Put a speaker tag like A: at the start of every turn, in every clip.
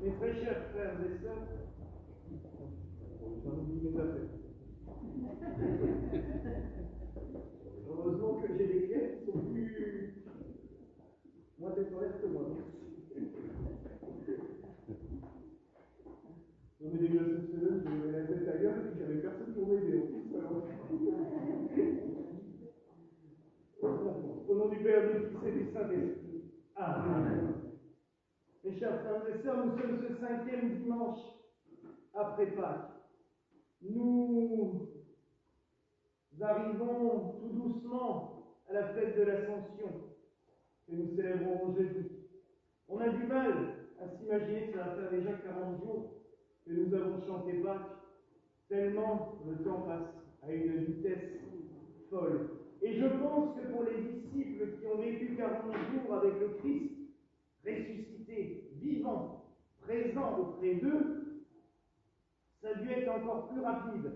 A: Mes très chers frères et sœurs, j'en oublie mes affaires. Heureusement que j'ai des clés qui sont plus moins temporaires que moi. Non mais déjà cette semaine, j'avais la tête ailleurs et puis j'avais personne pour m'aider en plus. Alors. Au nom du Père, du Fils et du Saint-Esprit. Amen. Mes chers frères et sœurs, nous sommes ce 5e dimanche après Pâques. Nous arrivons tout doucement à la fête de l'Ascension que nous célébrerons jeudi. On a du mal à s'imaginer que ça va faire déjà 40 jours que nous avons chanté Pâques, tellement le temps passe à une vitesse folle. Et je pense que pour les disciples qui ont vécu 40 jours avec le Christ, ressuscité, vivant, présent auprès d'eux, ça a dû être encore plus rapide.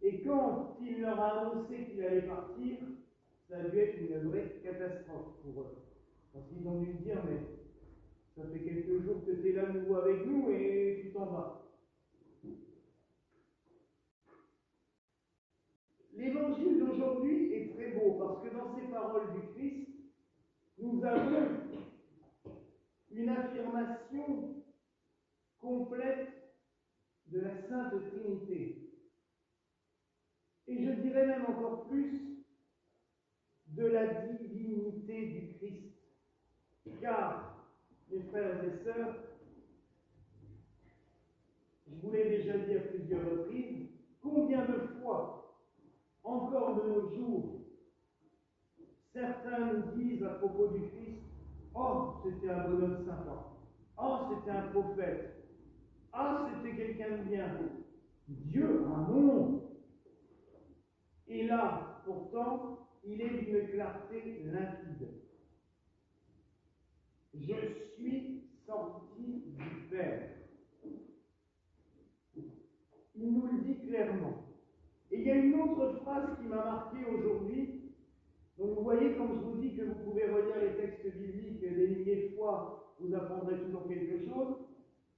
A: Et quand il leur a annoncé qu'il allait partir, ça a dû être une vraie catastrophe pour eux. Parce qu'ils ont dû dire, mais ça fait quelques jours que tu es là nouveau avec nous et tu t'en vas. L'évangile d'aujourd'hui est très beau parce que dans ces paroles du Christ, nous avons une affirmation complète de la Sainte Trinité. Et je dirais même encore plus de la divinité du Christ. Car, mes frères et sœurs, je vous l'ai déjà dit à plusieurs reprises, combien de fois, encore de nos jours, certains nous disent à propos du Christ, « Oh, c'était un bonhomme sympa. Oh, c'était un prophète. Ah, c'était quelqu'un de bien. Dieu, un non. » Et là, pourtant, il est d'une clarté limpide. Je suis sorti du Père. Il nous le dit clairement. Et il y a une autre phrase qui m'a marqué aujourd'hui. Donc vous voyez, comme je vous dis que vous pouvez relire les textes bibliques des milliers de fois, vous apprendrez toujours quelque chose.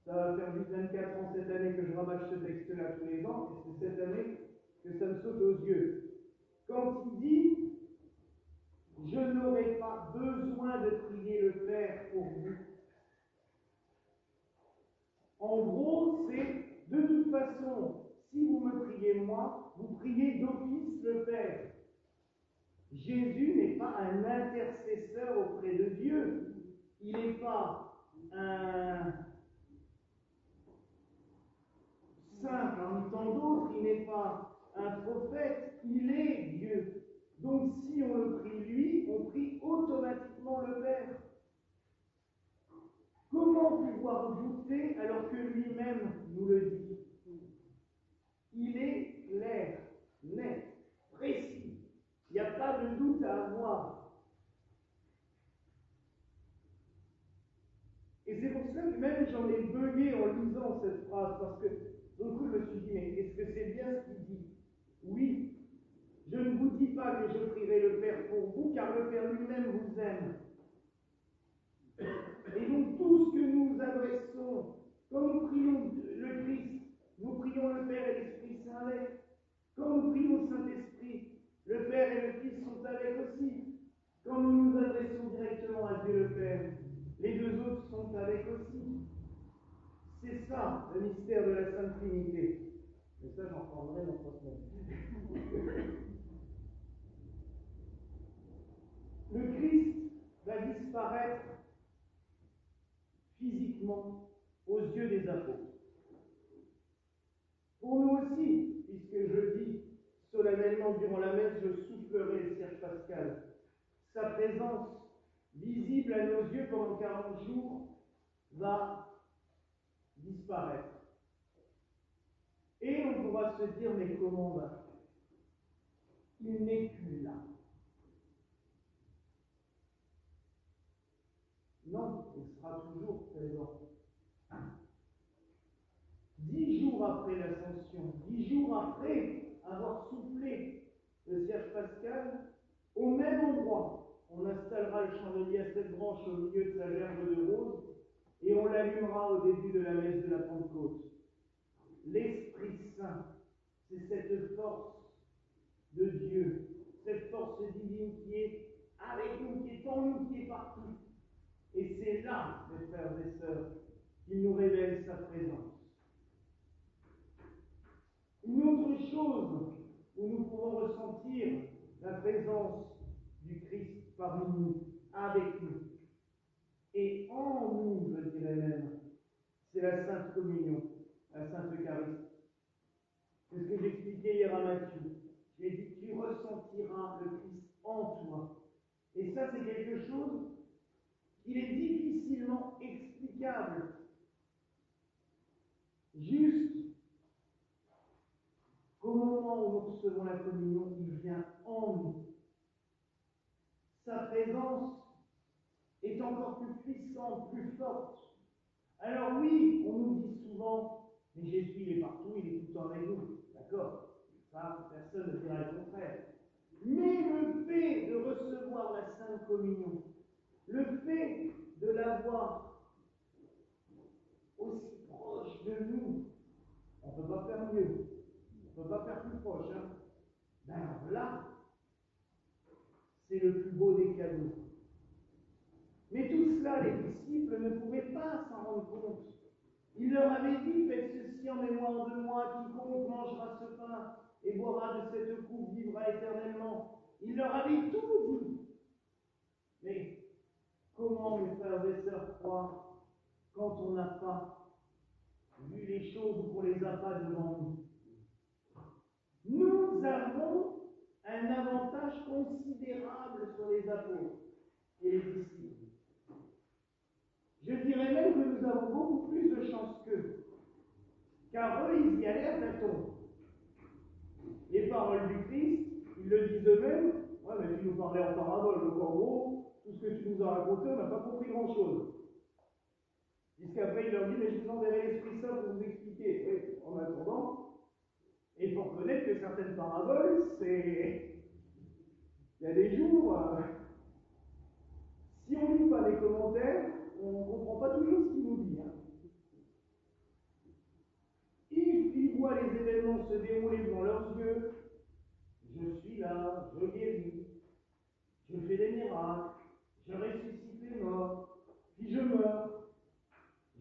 A: Ça va faire 24 ans cette année que je rabâche ce texte-là tous les ans, et c'est cette année que ça me saute aux yeux. Quand il dit « Je n'aurai pas besoin de prier le Père pour vous », en gros, c'est de toute façon, si vous me priez moi, vous priez d'office le Père. Jésus n'est pas un intercesseur auprès de Dieu. Il n'est pas un saint parmi tant d'autres, il n'est pas un prophète, il est Dieu. Donc si on le prie lui, on prie automatiquement le Père. Comment pouvoir douter alors que lui-même nous le dit? Il est clair, net, précis. Il n'y a pas de doute à avoir. Et c'est pour ça que même j'en ai bugué en lisant cette phrase, parce que d'un coup je me suis dit, mais est-ce que c'est bien ce qu'il dit? Oui, je ne vous dis pas que je prierai le Père pour vous, car le Père lui-même vous aime. Et donc tout ce que nous adressons, quand nous prions le Christ, nous prions le Père et l'Esprit Saint avec. Quand nous prions le Saint-Esprit, le Père et le Fils sont avec aussi. Quand nous nous adressons directement à Dieu le Père, les deux autres sont avec aussi. C'est ça, le mystère de la Sainte Trinité. Mais ça, j'en parlerai dans 3 semaines. Le Christ va disparaître physiquement aux yeux des apôtres. Pour nous aussi, puisque je dis solennellement durant la messe, je soufflerai le cierge pascal. Sa présence visible à nos yeux pendant 40 jours va disparaître. Et on pourra se dire, mais comment va? Il n'est plus là. Non, il sera toujours présent. 10 jours après l'Ascension, 10 jours après avoir soufflé le cierge pascal, au même endroit, on installera le chandelier à 7 branches au milieu de sa gerbe de rose, et on l'allumera au début de la messe de la Pentecôte. L'Esprit Saint, c'est cette force de Dieu, cette force divine qui est avec nous, qui est en nous, qui est partout. Et c'est là, mes frères et sœurs, qu'il nous révèle sa présence. Une autre chose où nous pouvons ressentir la présence du Christ parmi nous, avec nous, et en nous, je dirais même, c'est la Sainte Communion, la Sainte Eucharistie. C'est ce que j'expliquais hier à Matthieu. J'ai dit, tu ressentiras le Christ en toi. Et ça, c'est quelque chose qui est difficilement explicable. Juste qu'au moment où nous recevons la communion, il vient en nous. Sa présence est encore plus puissante, plus forte. Alors oui, on nous dit souvent, mais Jésus, il est partout, il est tout le temps avec nous. D'accord? Ça, personne ne dira le contraire. Mais le fait de recevoir la Sainte Communion, le fait de l'avoir aussi proche de nous, on ne peut pas faire mieux, on ne peut pas faire plus proche. Ben alors là, c'est le plus beau des cadeaux. Mais tout cela, les disciples ne pouvaient pas s'en rendre compte. Il leur avait dit, faites ceci en mémoire de moi, quiconque mangera ce pain et boira de cette coupe vivra éternellement. Il leur avait tout dit. Mais comment, mes frères et sœurs, croire quand on n'a pas vu les choses ou qu'on ne les a pas devant nous? Nous avons un avantage considérable sur les apôtres et les disciples. Je dirais même que nous avons beaucoup plus de chance qu'eux, car eux, ils y allaient à tâtons. Les paroles du Christ, ils le disent eux-mêmes, ouais, mais tu nous parlais en parabole, donc en gros, tout ce que tu nous as raconté, on n'a pas compris grand-chose. Jusqu'après, il leur dit, mais je vous enverrai l'Esprit Saint pour vous expliquer. Oui, en attendant, il faut reconnaître que certaines paraboles, c'est... Il y a des jours, si on ne lit pas les commentaires, on ne comprend pas toujours ce qu'il nous dit. Ils voient les événements se dérouler devant leurs yeux. Je suis là, je guéris, je fais des miracles, je ressuscite les morts, puis je meurs,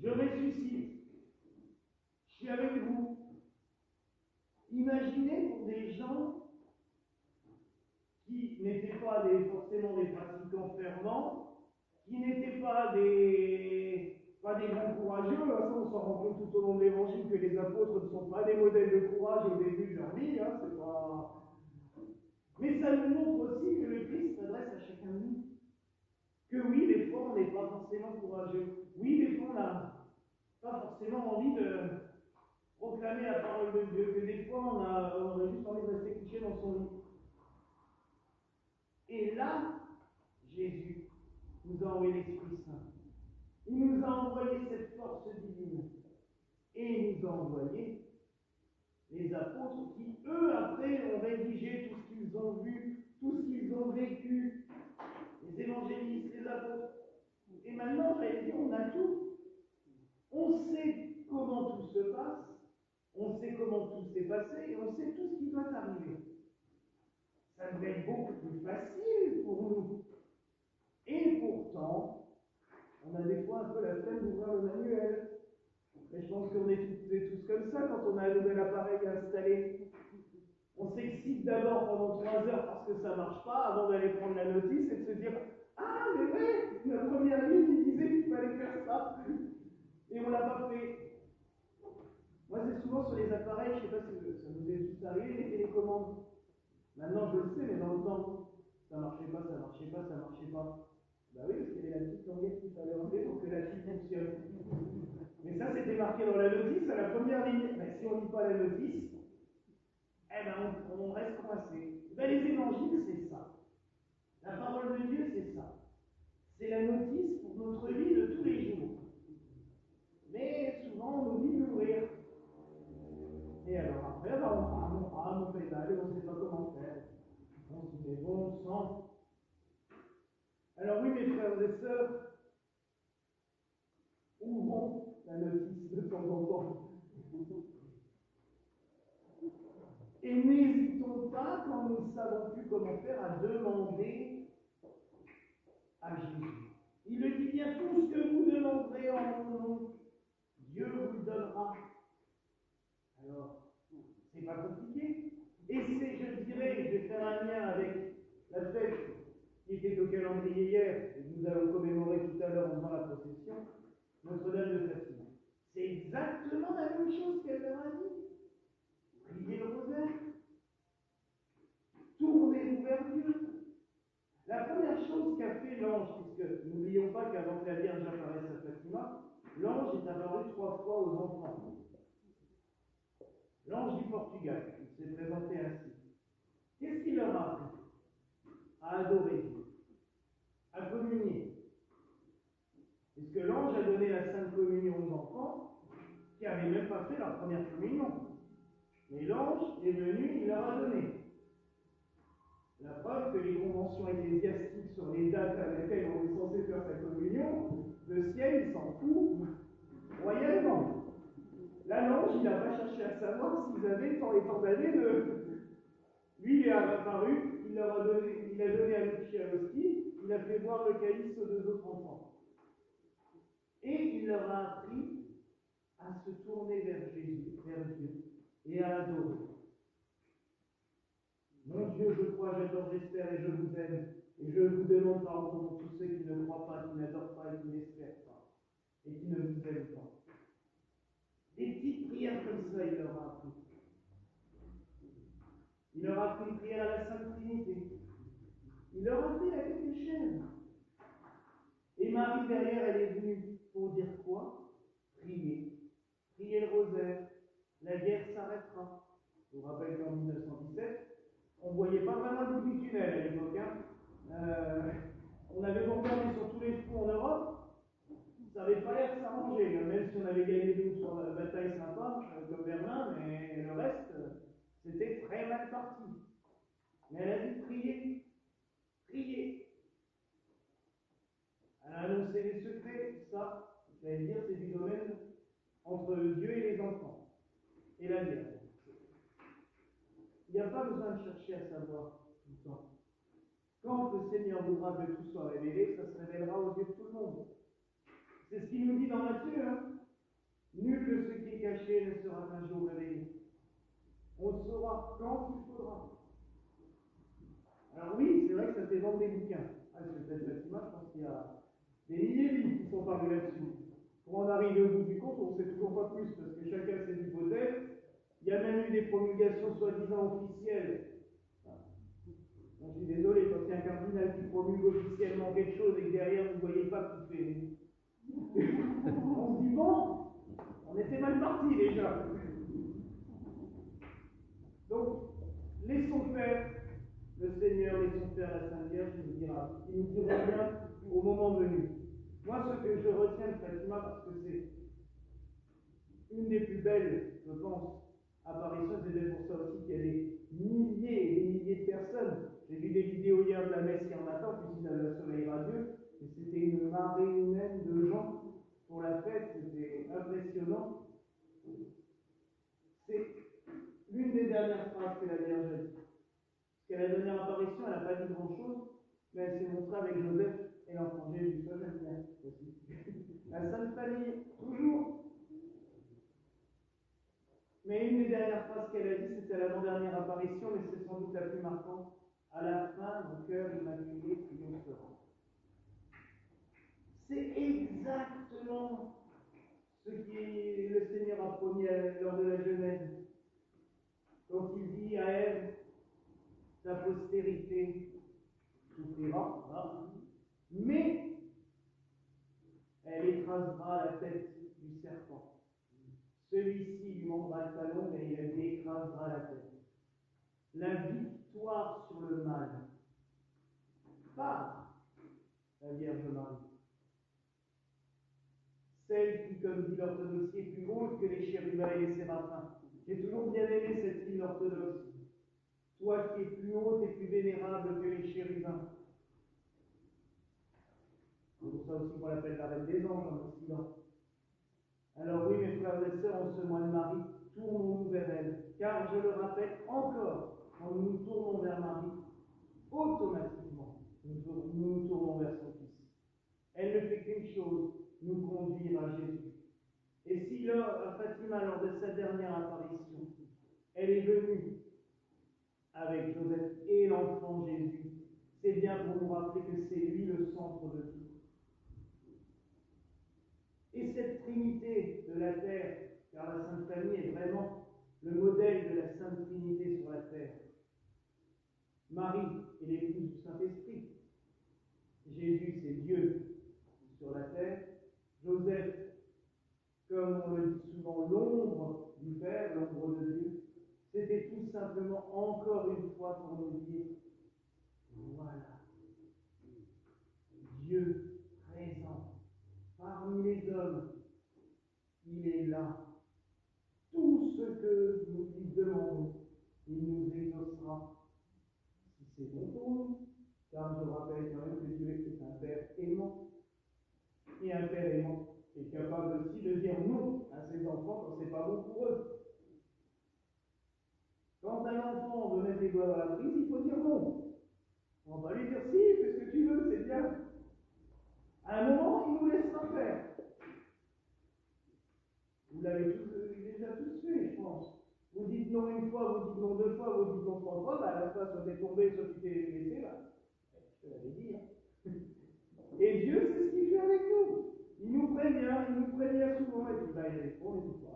A: je ressuscite, je suis avec vous. Imaginez pour des gens qui n'étaient pas forcément des pratiquants fervents, qui n'étaient pas des grands courageux, ça on s'en rend compte tout au long de l'évangile que les apôtres ne sont pas des modèles de courage au début de leur vie, c'est pas... Mais ça nous montre aussi que le Christ s'adresse à chacun de nous. Que oui, des fois on n'est pas forcément courageux. Oui, des fois on n'a pas forcément envie de proclamer la parole de Dieu, que des fois on a juste envie de rester couché dans son lit. Et là, Jésus nous a envoyé l'Esprit Saint. Il nous a envoyé cette force divine. Et il nous a envoyé les apôtres qui, eux, après, ont rédigé tout ce qu'ils ont vu, tout ce qu'ils ont vécu, les évangélistes, les apôtres. Et maintenant, j'allais dire, on a tout. On sait comment tout se passe, on sait comment tout s'est passé, et on sait tout ce qui doit arriver. Ça devrait être beaucoup plus facile pour nous. Et pourtant, on a des fois un peu la flemme d'ouvrir le manuel. Mais je pense qu'on est tous comme ça quand on a un nouvel appareil installé. On s'excite d'abord pendant 3 heures parce que ça ne marche pas avant d'aller prendre la notice et de se dire ah, mais ouais, la première ligne, il disait qu'il fallait faire ça. Et on ne l'a pas fait. Moi, c'est souvent sur les appareils, je ne sais pas si ça nous est juste arrivé, les télécommandes. Maintenant, je le sais, mais dans le temps, ça ne marchait pas, ça ne marchait pas, ça ne marchait pas. Bah oui, parce qu'il y avait la petite languette qu'il fallait enlever pour que la fille fonctionne. Mais ça, c'était marqué dans la notice à la première ligne. Mais si on ne lit pas la notice, eh ben, on reste coincé. Ben, les évangiles, c'est ça. La parole de Dieu, c'est ça. C'est la notice pour notre vie de tous les jours. Mais souvent, on oublie d'ouvrir. Et alors après, ben, on pédale et on ne sait pas comment faire. On se dit, mais bon sang. Alors oui, mes frères et sœurs, quand nous ne savons plus comment faire, à demander à Jésus. Il le dit bien, tout ce que vous demanderez en mon nom, Dieu vous le donnera. Alors, c'est pas compliqué. Et c'est, je dirais, je vais faire un lien avec la fête qui était au calendrier hier, et que nous allons commémorer tout à l'heure en faisant la procession, Notre-Dame de Fatima. C'est exactement la même chose qu'elle leur a dit. Priez le rosaire. Tournez-vous vers Dieu. La première chose qu'a fait l'ange, puisque n'oublions pas qu'avant que la Vierge apparaisse à Fatima, l'ange est apparu 3 fois aux enfants. L'ange du Portugal, il s'est présenté ainsi. Qu'est-ce qu'il leur a appris? À adorer Dieu, à communier. Puisque l'ange a donné la Sainte Communion aux enfants qui n'avaient même pas fait leur première communion. Mais l'ange est venu, il leur a donné. La preuve que les conventions ecclésiastiques sur les dates à laquelle on est censé faire sa communion, le ciel, il s'en fout royalement. Là, l'ange, il n'a pas cherché à savoir s'ils avaient tant et tant d'années de... Lui, il est apparu, il leur a donné, il a donné à Lucia l'hostie, il a fait boire le calice aux 2 autres enfants. Et il leur a appris à se tourner vers Jésus, vers Dieu, et à adorer. Mon Dieu, je crois, j'adore, j'espère et je vous aime. Et je vous demande pardon pour tous ceux qui ne croient pas, qui n'adorent pas et qui n'espèrent pas. Et qui ne vous aiment pas. Des petites prières comme ça, il leur a appris. Il leur a appris une prière à la Sainte Trinité. Il leur a appris la catéchèse. Et Marie, derrière, elle est venue pour dire quoi? Prier. Prier le rosaire. La guerre s'arrêtera. Je vous rappelle qu'en 1917, on ne voyait pas vraiment le bout du tunnel à l'époque. On avait bombardé sur tous les fronts en Europe. Ça n'avait pas l'air de s'arranger, même si on avait gagné 2 ou 3 batailles sympas, comme Berlin, mais le reste, c'était très mal parti. Mais elle a dit prier. Prier. Elle a annoncé les secrets, ça, j'allais dire, c'est du domaine entre Dieu et les enfants, et la Vierge. Il n'y a pas besoin de chercher à savoir tout le temps. Quand le Seigneur voudra que tout soit révélé, ça se révélera aux yeux de tout le monde. C'est ce qu'il nous dit dans Matthieu. Nul de ce qui est caché ne sera qu'un jour révélé. On le saura quand il faudra. Alors oui, c'est vrai que ça fait vendre des bouquins. C'est peut-être Fatima, je pense qu'il y a des milliers de livres qui sont parus là-dessus. Pour en arriver au bout du compte, on ne sait toujours pas plus, parce que chacun ses hypothèses. Il y a même eu des promulgations soi-disant officielles. Je suis désolé, quand il y a un cardinal qui promulgue officiellement quelque chose et que derrière vous ne voyez pas tout fait. On se dit bon, on était mal parti déjà. Donc, laissons faire le Seigneur, laissons faire la Sainte Vierge, il nous dira bien au moment venu. Moi, ce que je retiens de Fatima, parce que c'est une des plus belles, je pense, apparitions, c'est peut-être pour ça aussi qu'il y a des milliers et des milliers de personnes. J'ai vu des vidéos hier de la messe hier matin, puis le soleil radieux, et c'était une marée humaine de gens pour la fête, c'était impressionnant. C'est l'une des dernières phrases que la Vierge a dit. Parce qu'à la dernière apparition, elle n'a pas dit grand-chose, mais elle s'est montrée avec Joseph et l'enfant Jésus. Ça, j'aime bien aussi. La Sainte Famille, toujours. Mais une des dernières phrases qu'elle a dit, c'était à l'avant-dernière apparition, mais c'est sans doute la plus marquante. À la fin, mon cœur immaculé triomphera. C'est exactement ce que le Seigneur a promis lors de la Genèse. Quand il dit à Ève, ta postérité souffrira, mais elle écrasera la tête du serpent. Celui-ci lui mordra le talon, mais elle lui écrasera la tête. La victoire sur le mal par la Vierge Marie. Celle qui, comme dit l'orthodoxie, est plus haute que les chérubins et les séraphins. J'ai toujours bien aimé cette ligne orthodoxe. Toi qui es plus haute et plus vénérable que les chérubins. C'est pour ça aussi qu'on l'appelle la reine des anges en Occident. Alors oui, mes frères et sœurs, en ce mois de Marie, tournons-nous vers elle. Car, je le rappelle encore, quand nous nous tournons automatiquement, nous tournons vers son Fils. Elle ne fait qu'une chose, nous conduire à Jésus. Et si à Fatima, lors de sa dernière apparition, elle est venue avec Joseph et l'enfant Jésus, c'est bien pour nous rappeler que c'est lui le centre de tout. Et cette Trinité de la terre, car la Sainte Famille est vraiment le modèle de la Sainte Trinité sur la terre. Marie est l'épouse du Saint-Esprit. Jésus, c'est Dieu sur la terre. Joseph, comme on le dit souvent, l'ombre du Père, l'ombre de Dieu. C'était tout simplement encore une fois pour nous dire, voilà, Dieu présent parmi les hommes, il est là. Tout ce que nous lui demandons, il nous exaucera. Si c'est bon pour nous, car je rappelle quand même que Dieu est un Père aimant. Et un Père aimant est capable aussi de dire non à ses enfants quand c'est pas bon pour eux. Quand un enfant veut mettre les doigts dans la prise, il faut dire non. On va lui dire si, fais ce que tu veux, c'est bien. À un moment, il nous laissera faire. Vous l'avez déjà tous fait, je pense. Vous dites non une fois, vous dites non deux fois, vous dites non trois fois, bah à la fois, soit t'es tombé, soit tu t'es laissé, là. Je te l'avais dit, hein. Et Dieu, c'est ce qu'il fait avec nous. Il nous prévient souvent, et puis bah, il répond, et tout ça.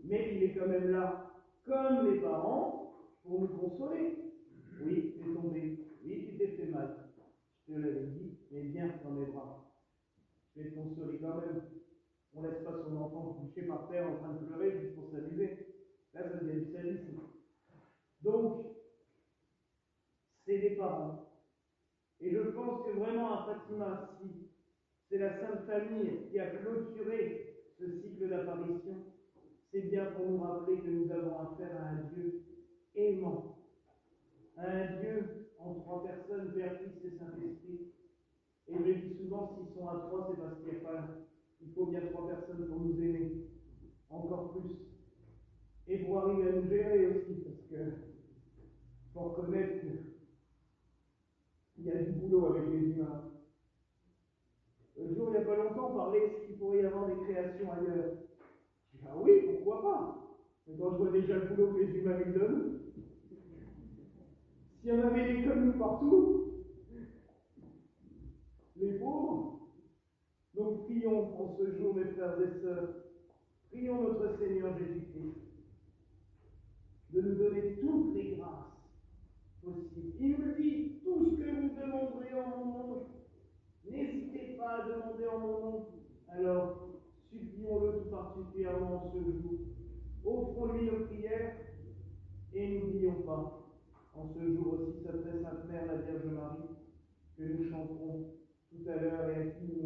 A: Mais il est quand même là, comme les parents, pour nous consoler. Oui, tu es tombé. Oui, tu t'es fait mal. Je te l'avais dit, mais viens dans mes bras. Je vais te consoler quand même. On ne laisse pas son enfant couché par terre en train de pleurer juste pour s'amuser. Là, ça devient du sadisme. Donc, c'est des parents. Et je pense que vraiment à Fatima, si c'est la Sainte Famille qui a clôturé ce cycle d'apparition, c'est bien pour nous rappeler que nous avons affaire à un Dieu aimant, à un Dieu en trois personnes, Père, Fils et Saint-Esprit. Et je dis souvent, s'ils sont à trois, c'est parce il faut bien trois personnes pour nous aimer, encore plus. Et pour arriver à nous gérer aussi, parce que faut reconnaître qu'il y a du boulot avec les humains. Le jour, il n'y a pas longtemps, on parlait s'il pourrait y avoir des créations ailleurs. Je dis, ah oui, pourquoi pas? Mais quand je vois déjà le boulot que les humains lui donnent, s'il y en avait des comme nous partout, les pauvres, donc prions en ce jour, mes frères et sœurs, prions notre Seigneur Jésus-Christ de nous donner toutes les grâces possibles. Il nous dit, tout ce que vous demanderez en mon nom, n'hésitez pas à demander en mon nom. Alors, supplions-le tout particulièrement ce jour. Offrons-lui nos prières et n'oublions pas, en ce jour aussi, sa très sainte mère, la Vierge Marie, que nous chanterons tout à l'heure et à qui nous